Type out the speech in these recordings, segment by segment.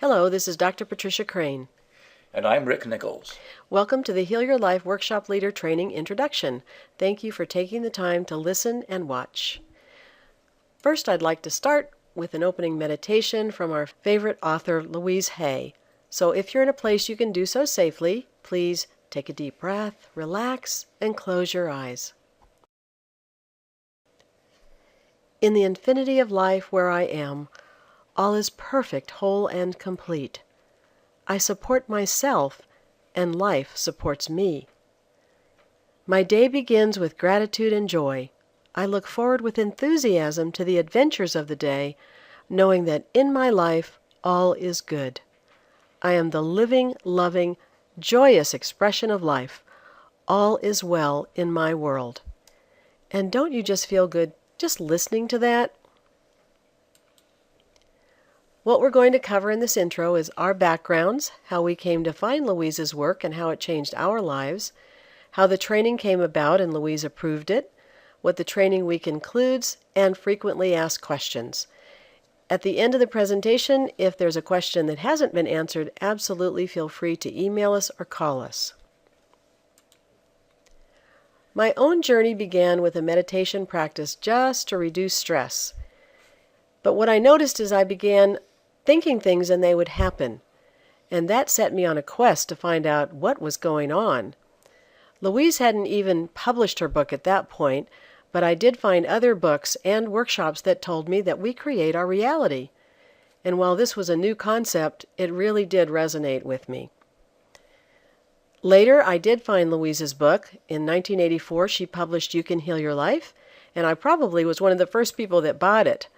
Hello, this is Dr. Patricia Crane. And I'm Rick Nichols. Welcome to the Heal Your Life Workshop Leader Training Introduction. Thank you for taking the time to listen and watch. First, I'd like to start with an opening meditation from our favorite author, Louise Hay. So if you're in a place you can do so safely, please take a deep breath, relax, and close your eyes. In the infinity of life where I am, all is perfect, whole, and complete. I support myself, and life supports me. My day begins with gratitude and joy. I look forward with enthusiasm to the adventures of the day, knowing that in my life all is good. I am the living, loving, joyous expression of life. All is well in my world. And don't you just feel good just listening to that? What we're going to cover in this intro is our backgrounds, how we came to find Louise's work and how it changed our lives, how the training came about and Louise approved it, what the training week includes, and frequently asked questions. At the end of the presentation, if there's a question that hasn't been answered, absolutely feel free to email us or call us. My own journey began with a meditation practice just to reduce stress. But what I noticed is I began thinking things and they would happen. And that set me on a quest to find out what was going on. Louise hadn't even published her book at that point, but I did find other books and workshops that told me that we create our reality. And while this was a new concept, it really did resonate with me. Later, I did find Louise's book. In 1984, she published You Can Heal Your Life, and I probably was one of the first people that bought it.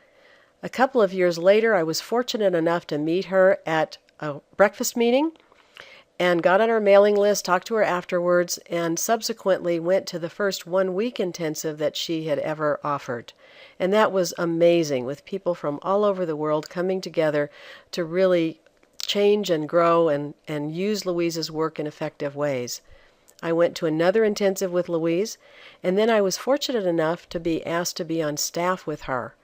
A couple of years later, I was fortunate enough to meet her at a breakfast meeting and got on her mailing list, talked to her afterwards, and subsequently went to the first 1-week intensive that she had ever offered. And that was amazing, with people from all over the world coming together to really change and grow and use Louise's work in effective ways. I went to another intensive with Louise, and then I was fortunate enough to be asked to be on staff with her.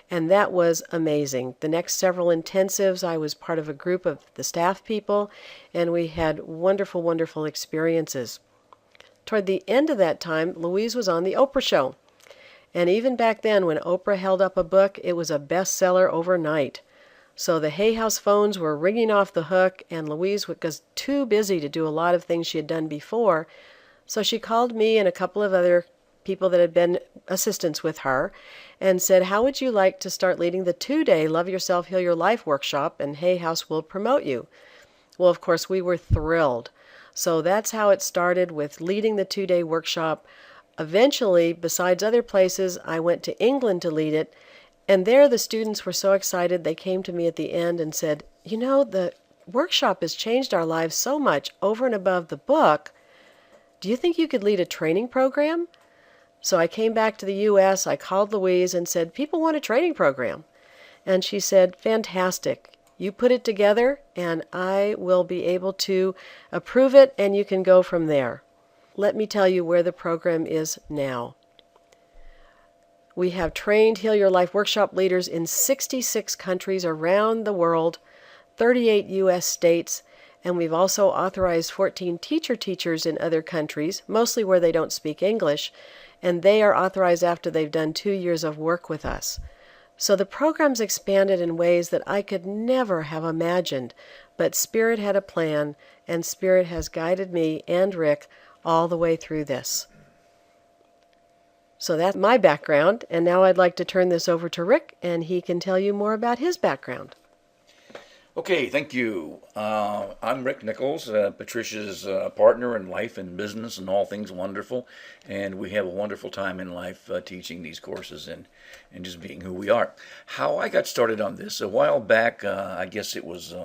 And that was amazing. The next several intensives, I was part of a group of the staff people, and we had wonderful, wonderful experiences. Toward the end of that time, Louise was on the Oprah show. And even back then, when Oprah held up a book, it was a bestseller overnight. So the Hay House phones were ringing off the hook, and Louise was too busy to do a lot of things she had done before. So she called me and a couple of other people that had been assistants with her and said, how would you like to start leading the 2-day Love Yourself, Heal Your Life workshop, and Hay House will promote you? Well, of course, we were thrilled. So that's how it started with leading the 2-day workshop. Eventually, besides other places, I went to England to lead it, and there the students were so excited they came to me at the end and said, you know, the workshop has changed our lives so much over and above the book. Do you think you could lead a training program? So I came back to the U.S., I called Louise and said, people want a training program. And she said, fantastic. You put it together and I will be able to approve it and you can go from there. Let me tell you where the program is now. We have trained Heal Your Life workshop leaders in 66 countries around the world, 38 U.S. states, and we've also authorized 14 teachers in other countries, mostly where they don't speak English, and they are authorized after they've done 2 years of work with us. So the program's expanded in ways that I could never have imagined, but Spirit had a plan, and Spirit has guided me and Rick all the way through this. So that's my background, and now I'd like to turn this over to Rick, and he can tell you more about his background. Okay, thank you. I'm Rick Nichols, Patricia's partner in life and business and all things wonderful, and we have a wonderful time in life teaching these courses and just being who we are. How I got started on this, a while back, I guess it was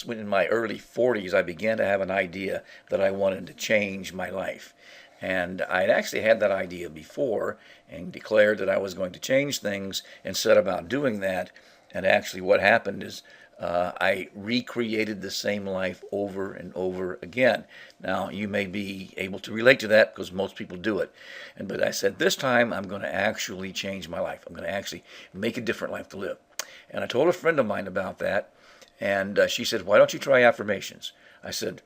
in my early 40s, I began to have an idea that I wanted to change my life. And I'd actually had that idea before and declared that I was going to change things and set about doing that. And actually what happened is I recreated the same life over and over again. Now, you may be able to relate to that because most people do it. But I said, this time I'm going to actually change my life. I'm going to actually make a different life to live. And I told a friend of mine about that. And she said, why don't you try affirmations? I said,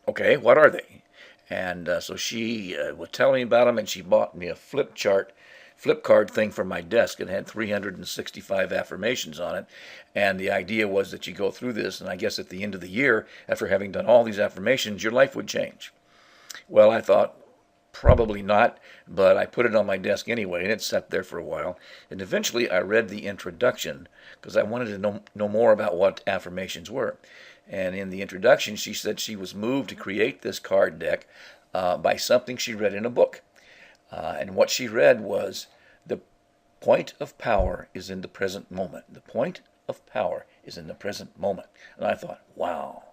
okay, what are they? And so she was telling me about them, and she bought me a flip card thing for my desk. It had 365 affirmations on it. And the idea was that you go through this, and I guess at the end of the year, after having done all these affirmations, your life would change. Well, I thought, probably not, but I put it on my desk anyway, and it sat there for a while. And eventually I read the introduction because I wanted to know more about what affirmations were. And in the introduction, she said she was moved to create this card deck by something she read in a book. And what she read was, the point of power is in the present moment. The point of power is in the present moment. And I thought, wow.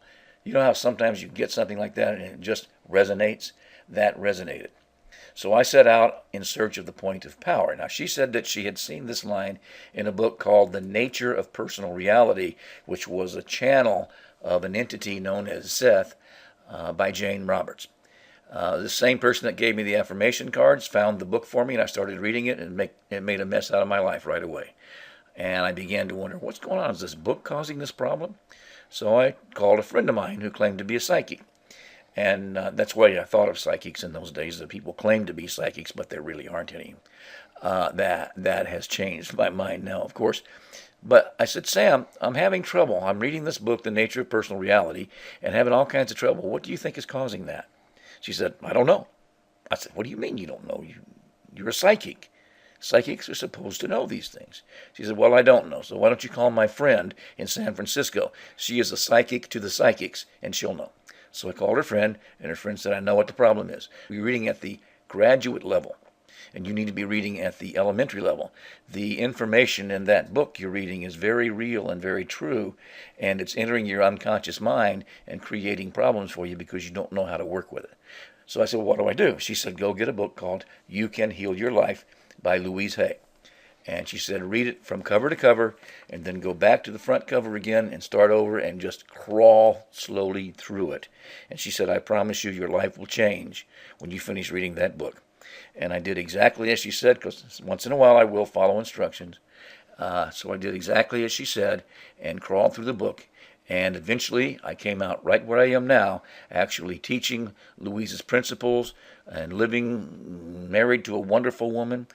You know how sometimes you get something like that and it just resonates? That resonated. So I set out in search of the point of power. Now, she said that she had seen this line in a book called The Nature of Personal Reality, which was a channel of an entity known as Seth by Jane Roberts. The same person that gave me the affirmation cards found the book for me, and I started reading it, and it made a mess out of my life right away. And I began to wonder, what's going on? Is this book causing this problem? So I called a friend of mine who claimed to be a psychic. And that's why I thought of psychics in those days, that people claim to be psychics, but there really aren't any. That has changed my mind now, of course. But I said, Sam, I'm having trouble. I'm reading this book, The Nature of Personal Reality, and having all kinds of trouble. What do you think is causing that? She said, I don't know. I said, what do you mean you don't know? You're a psychic. Psychics are supposed to know these things. She said, well, I don't know. So why don't you call my friend in San Francisco? She is a psychic to the psychics, and she'll know. So I called her friend, and her friend said, I know what the problem is. You're reading at the graduate level, and you need to be reading at the elementary level. The information in that book you're reading is very real and very true, and it's entering your unconscious mind and creating problems for you because you don't know how to work with it. So I said, well, what do I do? She said, go get a book called You Can Heal Your Life by Louise Hay. And she said, read it from cover to cover, and then go back to the front cover again and start over and just crawl slowly through it. And she said, I promise you your life will change when you finish reading that book. And I did exactly as she said, because once in a while I will follow instructions. So I did exactly as she said and crawled through the book. And eventually I came out right where I am now, actually teaching Louise's principles and living married to a wonderful woman,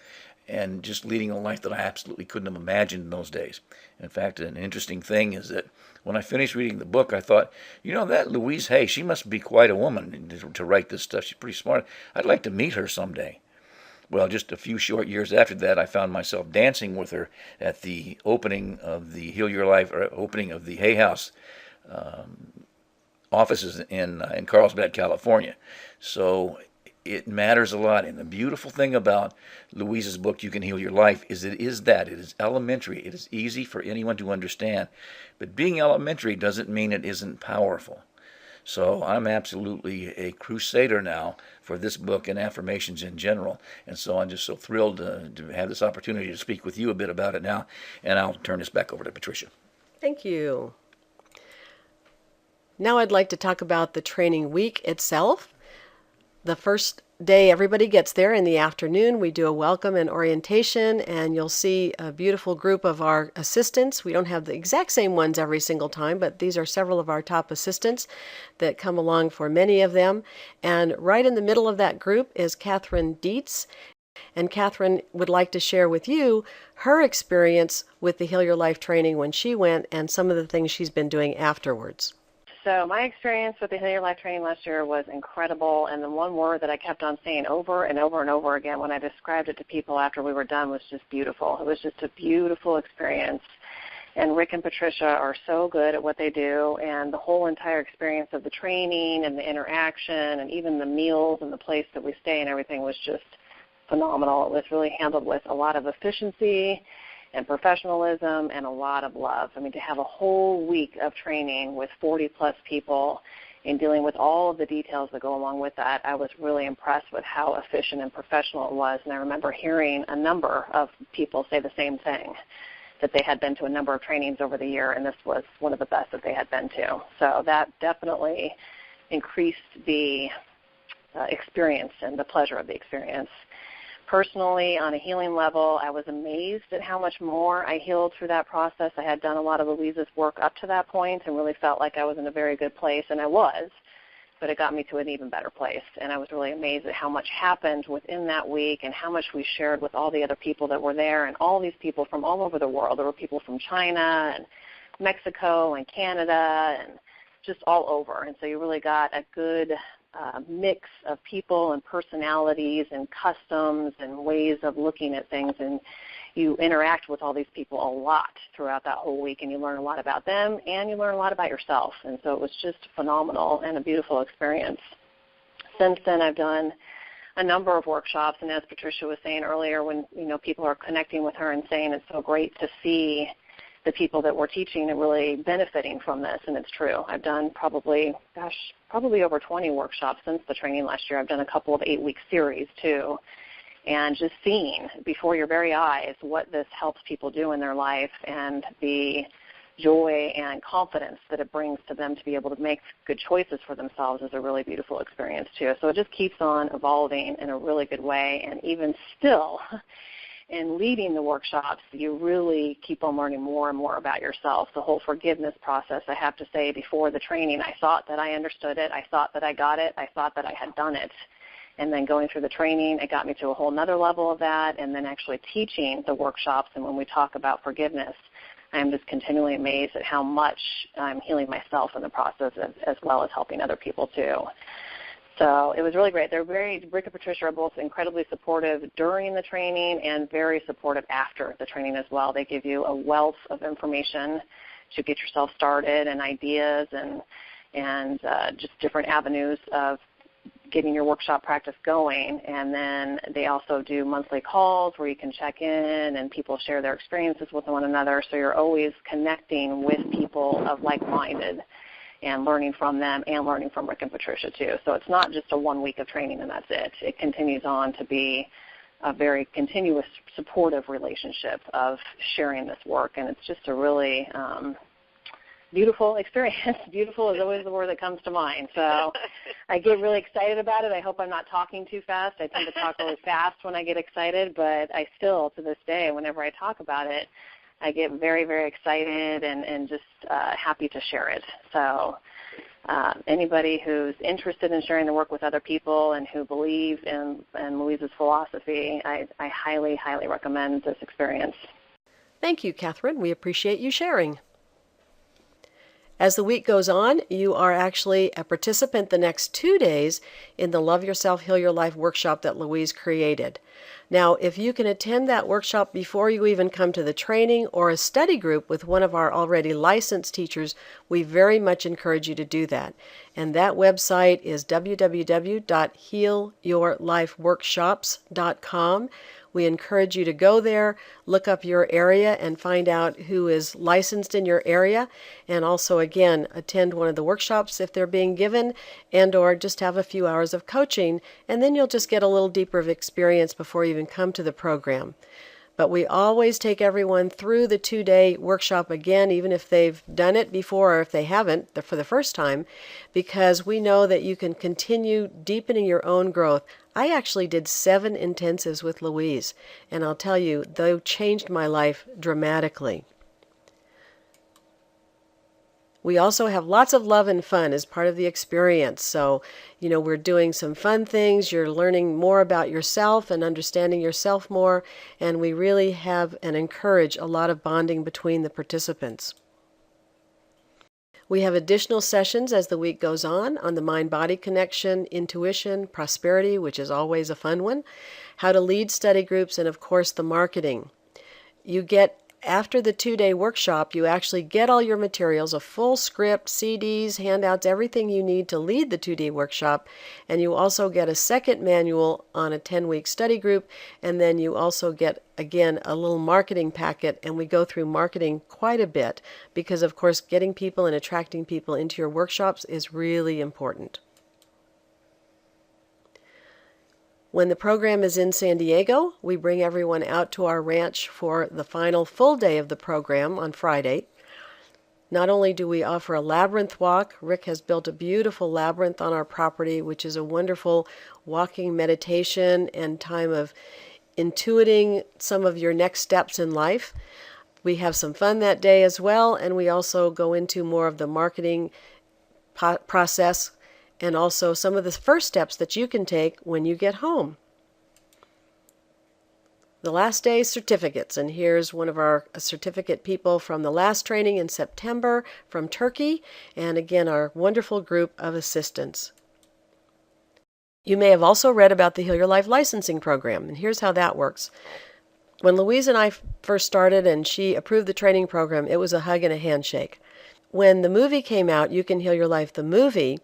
and just leading a life that I absolutely couldn't have imagined in those days. In fact, an interesting thing is that when I finished reading the book, I thought, that Louise Hay, she must be quite a woman to write this stuff. She's pretty smart. I'd like to meet her someday. Well, just a few short years after that, I found myself dancing with her at the opening of the Heal Your Life, or opening of the Hay House offices in Carlsbad, California. So it matters a lot. And the beautiful thing about Louise's book, You Can Heal Your Life, is it is elementary. It is easy for anyone to understand. But being elementary doesn't mean it isn't powerful. So I'm absolutely a crusader now for this book and affirmations in general. And so I'm just so thrilled to have this opportunity to speak with you a bit about it now. And I'll turn this back over to Patricia. Thank you. Now I'd like to talk about the training week itself. The first day everybody gets there in the afternoon, we do a welcome and orientation, and you'll see a beautiful group of our assistants. We don't have the exact same ones every single time, but these are several of our top assistants that come along for many of them. And right in the middle of that group is Kathryn Dietz. And Kathryn would like to share with you her experience with the Heal Your Life training when she went and some of the things she's been doing afterwards. So my experience with the Heal Your Life training last year was incredible, and the one word that I kept on saying over and over and over again when I described it to people after we were done was just beautiful. It was just a beautiful experience, and Rick and Patricia are so good at what they do, and the whole entire experience of the training and the interaction and even the meals and the place that we stay and everything was just phenomenal. It was really handled with a lot of efficiency and professionalism and a lot of love. I mean, to have a whole week of training with 40-plus people in dealing with all of the details that go along with that, I was really impressed with how efficient and professional it was. And I remember hearing a number of people say the same thing, that they had been to a number of trainings over the year, and this was one of the best that they had been to. So that definitely increased the experience and the pleasure of the experience. Personally, on a healing level, I was amazed at how much more I healed through that process. I had done a lot of Louise's work up to that point and really felt like I was in a very good place, and I was, but it got me to an even better place. And I was really amazed at how much happened within that week and how much we shared with all the other people that were there, and all these people from all over the world. There were people from China and Mexico and Canada and just all over. And so you really got a good mix of people and personalities and customs and ways of looking at things, and you interact with all these people a lot throughout that whole week, and you learn a lot about them and you learn a lot about yourself. And so it was just phenomenal and a beautiful experience. Since then, I've done a number of workshops, and as Patricia was saying earlier, when people are connecting with her and saying it's so great to see the people that we're teaching are really benefiting from this, and it's true. I've done probably over 20 workshops since the training last year. I've done a couple of 8-week series too, and just seeing before your very eyes what this helps people do in their life and the joy and confidence that it brings to them to be able to make good choices for themselves is a really beautiful experience too. So it just keeps on evolving in a really good way, and even still, in leading the workshops, you really keep on learning more and more about yourself. The whole forgiveness process, I have to say, before the training, I thought that I understood it. I thought that I got it. I thought that I had done it. And then going through the training, it got me to a whole nother level of that. And then actually teaching the workshops, and when we talk about forgiveness, I'm just continually amazed at how much I'm healing myself in the process as well as helping other people too. So it was really great. Rick and Patricia are both incredibly supportive during the training and very supportive after the training as well. They give you a wealth of information to get yourself started and ideas and just different avenues of getting your workshop practice going. And then they also do monthly calls where you can check in and people share their experiences with one another. So you're always connecting with people of like-minded and learning from them and learning from Rick and Patricia too. So it's not just a 1 week of training and that's it. It continues on to be a very continuous, supportive relationship of sharing this work, and it's just a really beautiful experience. Beautiful is always the word that comes to mind. So I get really excited about it. I hope I'm not talking too fast. I tend to talk really fast when I get excited, but I still, to this day, whenever I talk about it, I get very, very excited and just happy to share it. So anybody who's interested in sharing the work with other people and who believe in Louise's philosophy, I highly, highly recommend this experience. Thank you, Kathryn. We appreciate you sharing. As the week goes on, you are actually a participant the next 2 days in the Love Yourself, Heal Your Life workshop that Louise created. Now, if you can attend that workshop before you even come to the training or a study group with one of our already licensed teachers, we very much encourage you to do that. And that website is www.healyourlifeworkshops.com. We encourage you to go there, look up your area, and find out who is licensed in your area. And also, again, attend one of the workshops if they're being given, and or just have a few hours of coaching, and then you'll just get a little deeper of experience before you even come to the program. But we always take everyone through the 2-day workshop again, even if they've done it before or if they haven't for the first time, because we know that you can continue deepening your own growth. I actually did 7 intensives with Louise, and I'll tell you, they changed my life dramatically. We also have lots of love and fun as part of the experience. So, we're doing some fun things. You're learning more about yourself and understanding yourself more. And we really have and encourage a lot of bonding between the participants. We have additional sessions as the week goes on the mind-body connection, intuition, prosperity, which is always a fun one, how to lead study groups, and of course the marketing. After the 2-day workshop, you actually get all your materials, a full script, CDs, handouts, everything you need to lead the 2-day workshop, and you also get a second manual on a 10-week study group, and then you also get, again, a little marketing packet, and we go through marketing quite a bit because, of course, getting people and attracting people into your workshops is really important. When the program is in San Diego, we bring everyone out to our ranch for the final full day of the program on Friday. Not only do we offer a labyrinth walk, Rick has built a beautiful labyrinth on our property, which is a wonderful walking meditation and time of intuiting some of your next steps in life. We have some fun that day as well, and we also go into more of the marketing process and also some of the first steps that you can take when you get home. The last day certificates, and here's one of our certificate people from the last training in September from Turkey, and again our wonderful group of assistants. You may have also read about the Heal Your Life licensing program, and here's how that works. When Louise and I first started and she approved the training program, it was a hug and a handshake. When the movie came out, You Can Heal Your Life, the movie,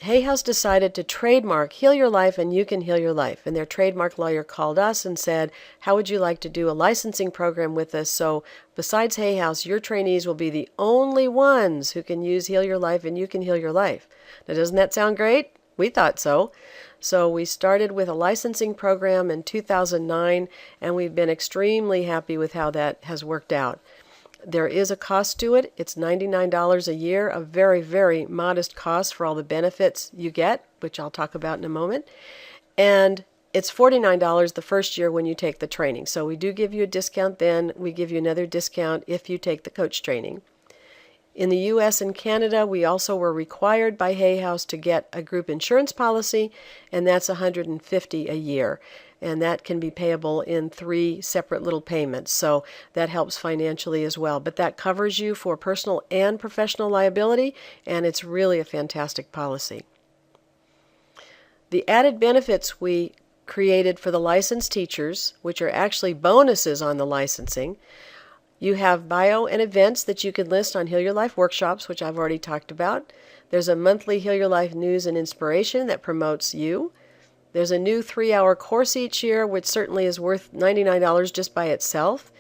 Hay House decided to trademark Heal Your Life and You Can Heal Your Life. And their trademark lawyer called us and said, how would you like to do a licensing program with us? So besides Hay House, your trainees will be the only ones who can use Heal Your Life and You Can Heal Your Life. Now, doesn't that sound great? We thought so. So we started with a licensing program in 2009, and we've been extremely happy with how that has worked out. There is a cost to it. It's $99 a year, a very, very modest cost for all the benefits you get, which I'll talk about in a moment. And it's $49 the first year when you take the training. So we do give you a discount then. We give you another discount if you take the coach training. In the U.S. and Canada, we also were required by Hay House to get a group insurance policy, and that's $150 a year. And that can be payable in 3 separate little payments, so that helps financially as well. But that covers you for personal and professional liability, and it's really a fantastic policy. The added benefits we created for the licensed teachers, which are actually bonuses on the licensing. You have bio and events that you can list on Heal Your Life workshops, which I've already talked about. There's a monthly Heal Your Life news and inspiration that promotes you. There's a new 3-hour course each year, which certainly is worth $99 just by itself.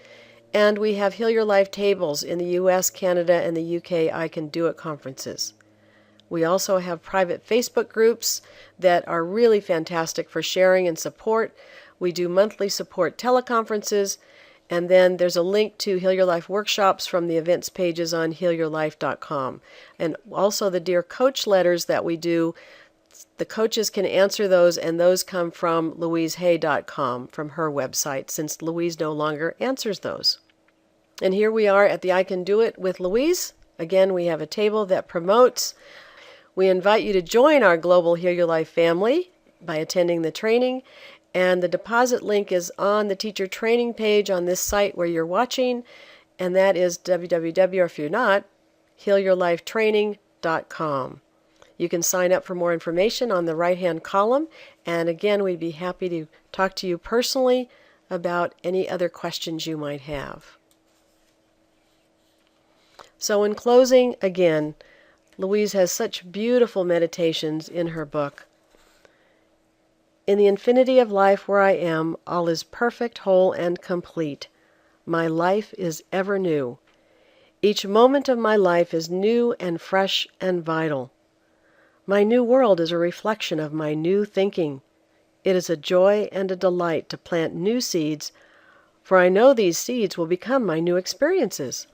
And we have Heal Your Life tables in the U.S., Canada, and the UK I Can Do It conferences. We also have private Facebook groups that are really fantastic for sharing and support. We do monthly support teleconferences. And then there's a link to Heal Your Life workshops from the events pages on healyourlife.com. And also the Dear Coach letters that we do, the coaches can answer those, and those come from louisehay.com, from her website, since Louise no longer answers those. And here we are at the I Can Do It with Louise. Again, we have a table that promotes. We invite you to join our global Heal Your Life family by attending the training. And the deposit link is on the teacher training page on this site where you're watching, and that is www, or if you're not, healyourlifetraining.com. You can sign up for more information on the right-hand column, and again, we'd be happy to talk to you personally about any other questions you might have. So in closing, again, Louise has such beautiful meditations in her book. In the infinity of life where I am, all is perfect, whole, and complete. My life is ever new. Each moment of my life is new and fresh and vital. My new world is a reflection of my new thinking. It is a joy and a delight to plant new seeds, for I know these seeds will become my new experiences.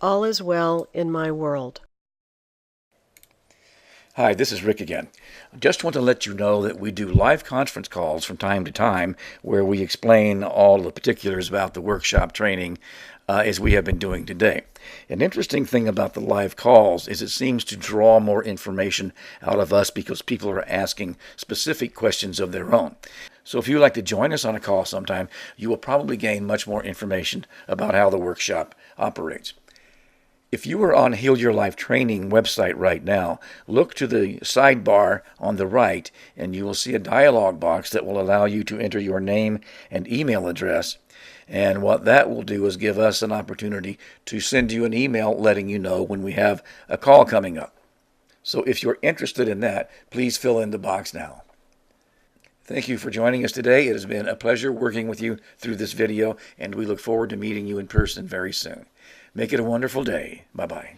All is well in my world. Hi, this is Rick again. I just want to let you know that we do live conference calls from time to time where we explain all the particulars about the workshop training as we have been doing today. An interesting thing about the live calls is it seems to draw more information out of us because people are asking specific questions of their own. So if you'd like to join us on a call sometime, you will probably gain much more information about how the workshop operates. If you are on Heal Your Life Training website right now, look to the sidebar on the right and you will see a dialog box that will allow you to enter your name and email address. And what that will do is give us an opportunity to send you an email letting you know when we have a call coming up. So if you're interested in that, please fill in the box now. Thank you for joining us today. It has been a pleasure working with you through this video, and we look forward to meeting you in person very soon. Make it a wonderful day. Bye-bye.